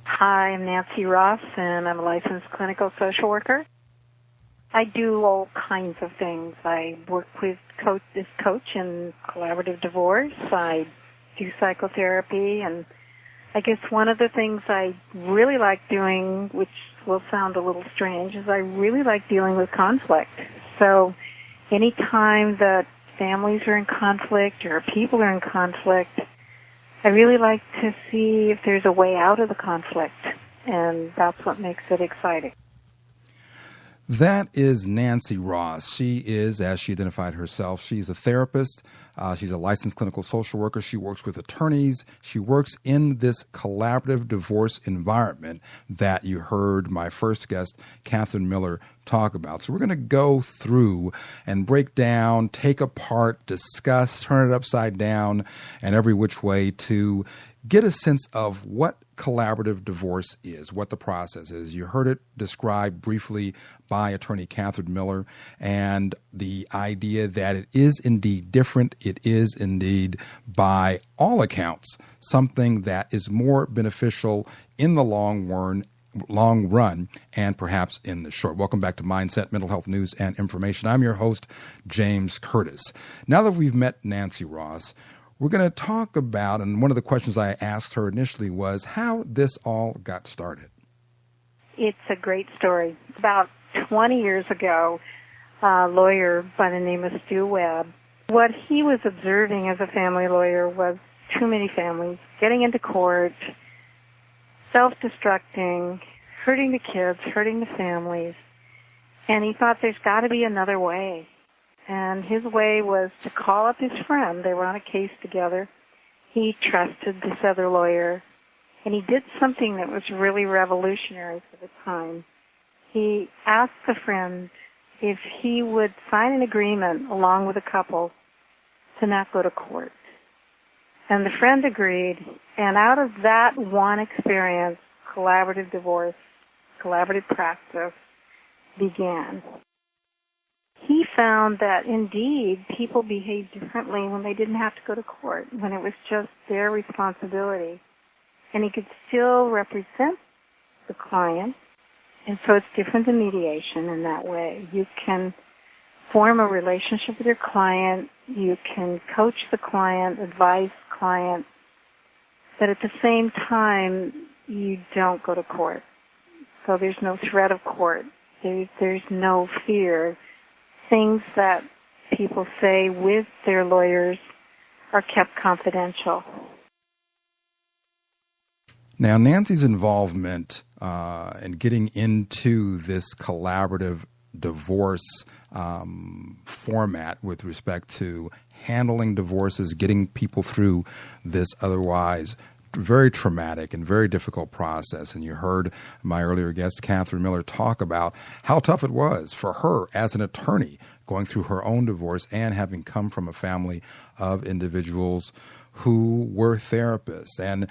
Hi, I'm Nancy Ross, and I'm a licensed clinical social worker. I do all kinds of things. I work with this coach in collaborative divorce. I do psychotherapy, and I guess one of the things I really like doing, which will sound a little strange, is I really like dealing with conflict. So any time that families are in conflict or people are in conflict, I really like to see if there's a way out of the conflict, and that's what makes it exciting. That is Nancy Ross. She is, as she identified herself, she's a therapist. She's a licensed clinical social worker. She works with attorneys. She works in this collaborative divorce environment that you heard my first guest, Catherine Miller, talk about. So we're going to go through and break down, take apart, discuss, turn it upside down, and every which way to get a sense of what collaborative divorce is, what the process is. You heard it described briefly by attorney Catherine Miller, and the idea that it is indeed different. It is indeed, by all accounts, something that is more beneficial in the long run and perhaps in the short. Welcome back to Mindset, Mental Health News and Information. I'm your host, James Curtis. Now that we've met Nancy Ross, we're going to talk about, and one of the questions I asked her initially was how this all got started. It's a great story. About 20 years ago, a lawyer by the name of Stu Webb, what he was observing as a family lawyer was too many families getting into court, self-destructing, hurting the kids, hurting the families, and he thought there's got to be another way. And his way was to call up his friend. They were on a case together. He trusted this other lawyer, and he did something that was really revolutionary for the time. He asked the friend if he would sign an agreement along with a couple to not go to court. And the friend agreed, and out of that one experience, collaborative divorce, collaborative practice began. He found that, indeed, people behaved differently when they didn't have to go to court, when it was just their responsibility. And he could still represent the client, and so it's different than mediation in that way. You can form a relationship with your client, you can coach the client, advise the client, but at the same time, you don't go to court. So there's no threat of court. There's no fear. Things that people say with their lawyers are kept confidential. Now, Nancy's involvement in getting into this collaborative divorce format with respect to handling divorces, getting people through this otherwise very traumatic and very difficult process. And you heard my earlier guest, Catherine Miller, talk about how tough it was for her as an attorney going through her own divorce and having come from a family of individuals who were therapists. And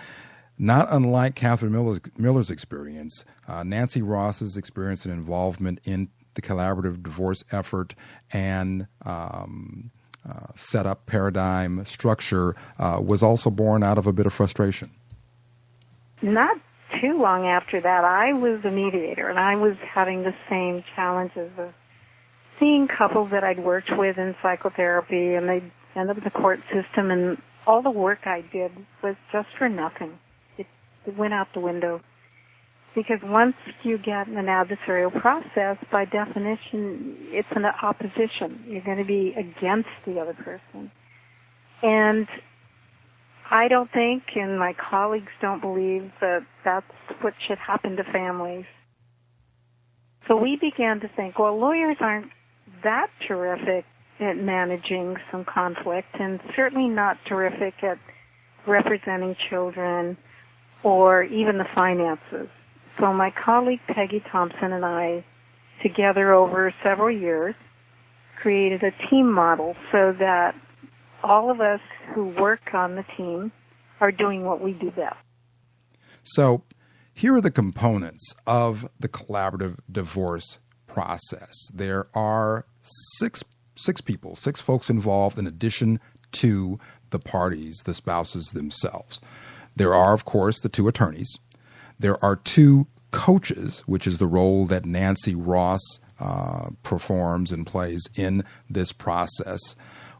not unlike Catherine Miller's experience, Nancy Ross's experience and involvement in the collaborative divorce effort and setup, paradigm, structure was also born out of a bit of frustration. Not too long after that, I was a mediator, and I was having the same challenges of seeing couples that I'd worked with in psychotherapy, and they'd end up in the court system, and all the work I did was just for nothing. It went out the window. Because once you get an adversarial process, by definition, it's an opposition. You're going to be against the other person. And I don't think, and my colleagues don't believe, that that's what should happen to families. So we began to think, well, lawyers aren't that terrific at managing some conflict, and certainly not terrific at representing children or even the finances. So my colleague Peggy Thompson and I, together over several years, created a team model so that all of us who work on the team are doing what we do best. So here are the components of the collaborative divorce process. There are six people, six folks involved in addition to the parties, the spouses themselves. There are, of course, the two attorneys. There are two coaches, which is the role that Nancy Ross performs and plays in this process,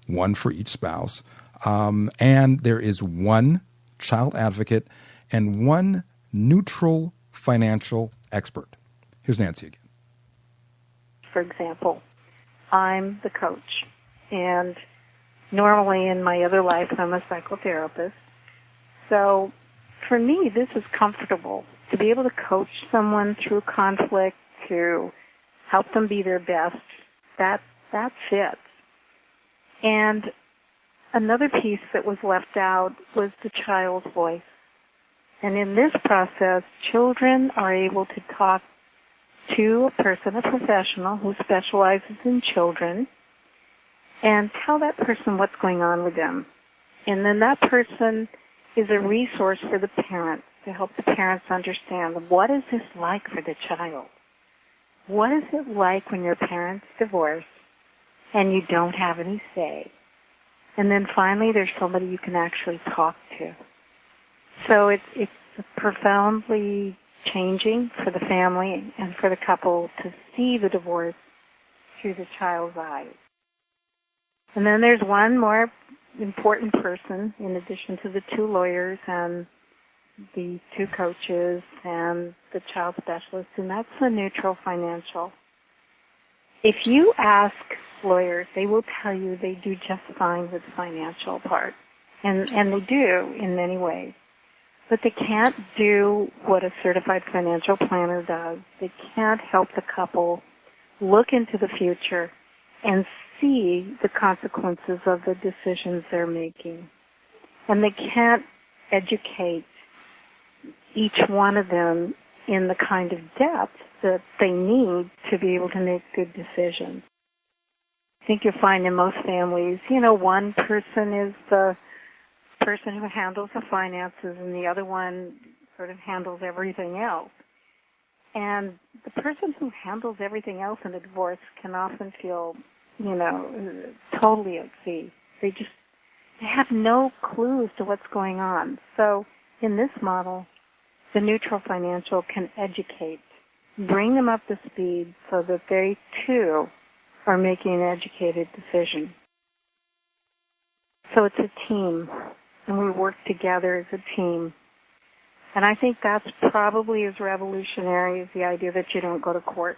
one for each spouse. And there is one child advocate and one neutral financial expert. Here's Nancy again. For example, I'm the coach, and normally in my other life I'm a psychotherapist. So for me, this is comfortable to be able to coach someone through conflict, to help them be their best. That fits. And another piece that was left out was the child's voice. And in this process, children are able to talk to a person, a professional who specializes in children, and tell that person what's going on with them. And then that person is a resource for the parents to help the parents understand, what is this like for the child? What is it like when your parents divorce and you don't have any say? And then finally, there's somebody you can actually talk to. So it's profoundly changing for the family and for the couple to see the divorce through the child's eyes. And then there's one more important person in addition to the two lawyers and the two coaches and the child specialist, and that's the neutral financial. If you ask lawyers, they will tell you they do just fine with the financial part, and they do in many ways. But they can't do what a certified financial planner does. They can't help the couple look into the future and see the consequences of the decisions they're making. And they can't educate each one of them in the kind of depth that they need to be able to make good decisions. I think you'll find in most families, one person is the person who handles the finances and the other one sort of handles everything else. And the person who handles everything else in a divorce can often feel, totally at sea. They have no clue as to what's going on. So in this model, the neutral financial can educate, bring them up to speed so that they too are making an educated decision. So it's a team, and we work together as a team. And I think that's probably as revolutionary as the idea that you don't go to court.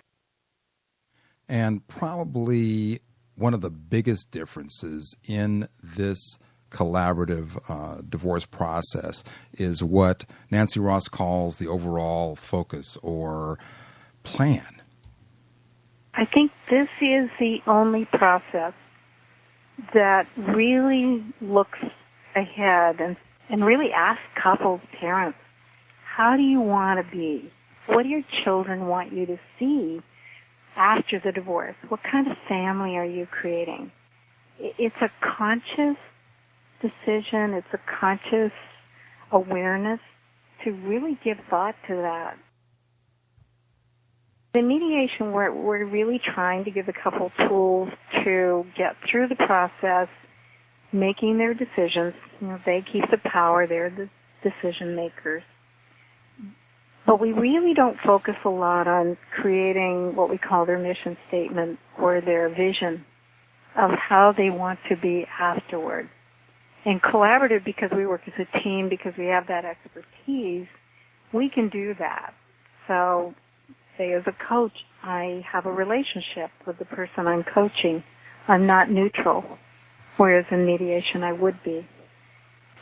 And probably one of the biggest differences in this collaborative divorce process is what Nancy Ross calls the overall focus or plan. I think this is the only process that really looks ahead and and really ask couples, parents, how do you want to be? What do your children want you to see after the divorce? What kind of family are you creating? It's a conscious decision. It's a conscious awareness to really give thought to that. In mediation, we're really trying to give the couple tools to get through the process, making their decisions. They keep the power. They're the decision makers. But we really don't focus a lot on creating what we call their mission statement or their vision of how they want to be afterward. And collaborative, because we work as a team, because we have that expertise, we can do that. So, say as a coach, I have a relationship with the person I'm coaching. I'm not neutral, whereas in mediation I would be.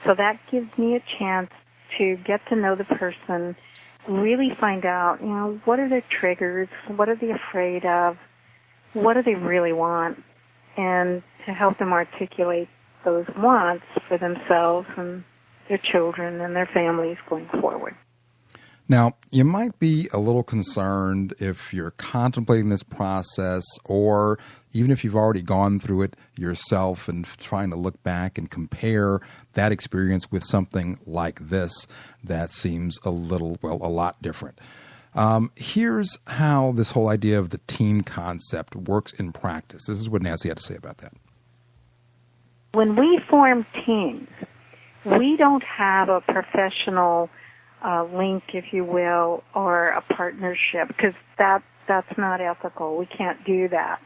So that gives me a chance to get to know the person, really find out, what are their triggers, what are they afraid of, what do they really want, and to help them articulate those wants for themselves and their children and their families going forward. Now, you might be a little concerned if you're contemplating this process, or even if you've already gone through it yourself and trying to look back and compare that experience with something like this that seems a lot different. Here's how this whole idea of the team concept works in practice. This is what Nancy had to say about that. When we form teams, we don't have a professional link, if you will, or a partnership, because that's not ethical. We can't do that.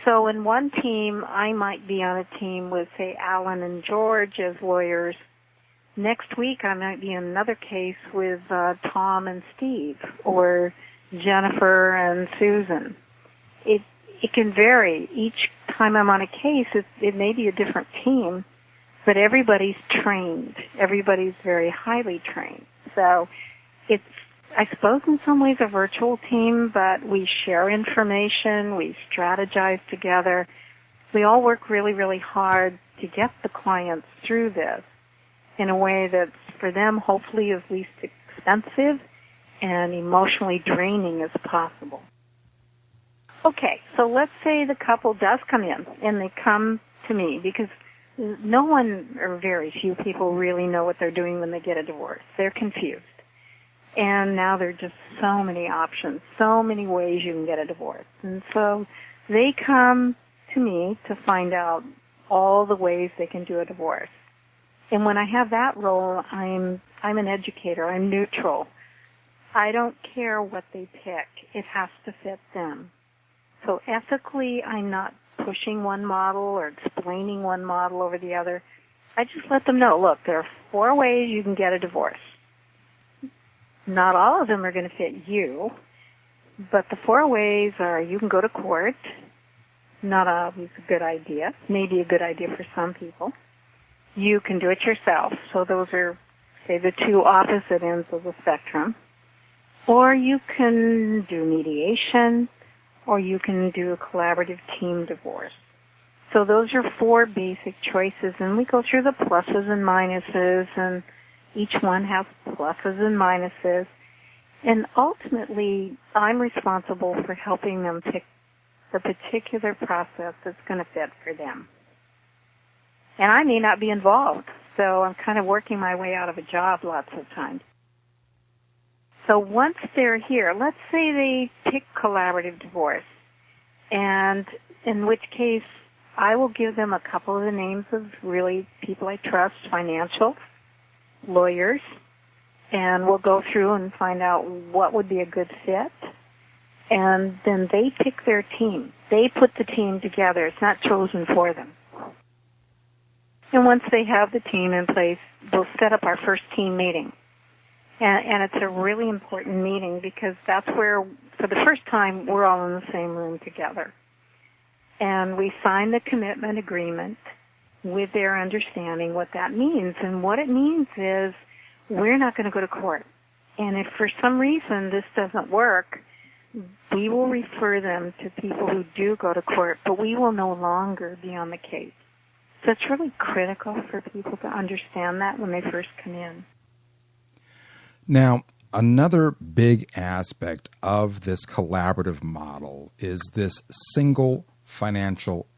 So in one team, I might be on a team with, say, Alan and George as lawyers. Next week, I might be in another case with Tom and Steve, or Jennifer and Susan. It can vary. Each time I'm on a case, it may be a different team, but everybody's trained. Everybody's very highly trained. So it's, I suppose, in some ways a virtual team, but we share information, we strategize together. We all work really, really hard to get the clients through this in a way that's, for them, hopefully as least expensive and emotionally draining as possible. Okay, so let's say the couple does come in, and they come to me, because no one, or very few people, really know what they're doing when they get a divorce. They're confused. And now there are just so many options, so many ways you can get a divorce. And so they come to me to find out all the ways they can do a divorce. And when I have that role, I'm an educator. I'm neutral. I don't care what they pick. It has to fit them. So ethically, I'm not pushing one model or explaining one model over the other. I just let them know, look, there are 4 ways you can get a divorce. Not all of them are going to fit you, but the 4 ways are: you can go to court. Not always a good idea. Maybe a good idea for some people. You can do it yourself. So those are, say, the 2 opposite ends of the spectrum. Or you can do mediation, or you can do a collaborative team divorce. So those are 4 basic choices, and we go through the pluses and minuses, and each one has pluses and minuses. And ultimately, I'm responsible for helping them pick the particular process that's going to fit for them. And I may not be involved, so I'm kind of working my way out of a job lots of times. So once they're here, let's say they pick collaborative divorce, and in which case I will give them a couple of the names of really people I trust, financial, lawyers, and we'll go through and find out what would be a good fit. And then they pick their team. They put the team together. It's not chosen for them. And once they have the team in place, we'll set up our first team meeting. And it's a really important meeting, because that's where, for the first time, we're all in the same room together. And we sign the commitment agreement with their understanding what that means. And what it means is we're not going to go to court. And if for some reason this doesn't work, we will refer them to people who do go to court, but we will no longer be on the case. So it's really critical for people to understand that when they first come in. Now, another big aspect of this collaborative model is this single financial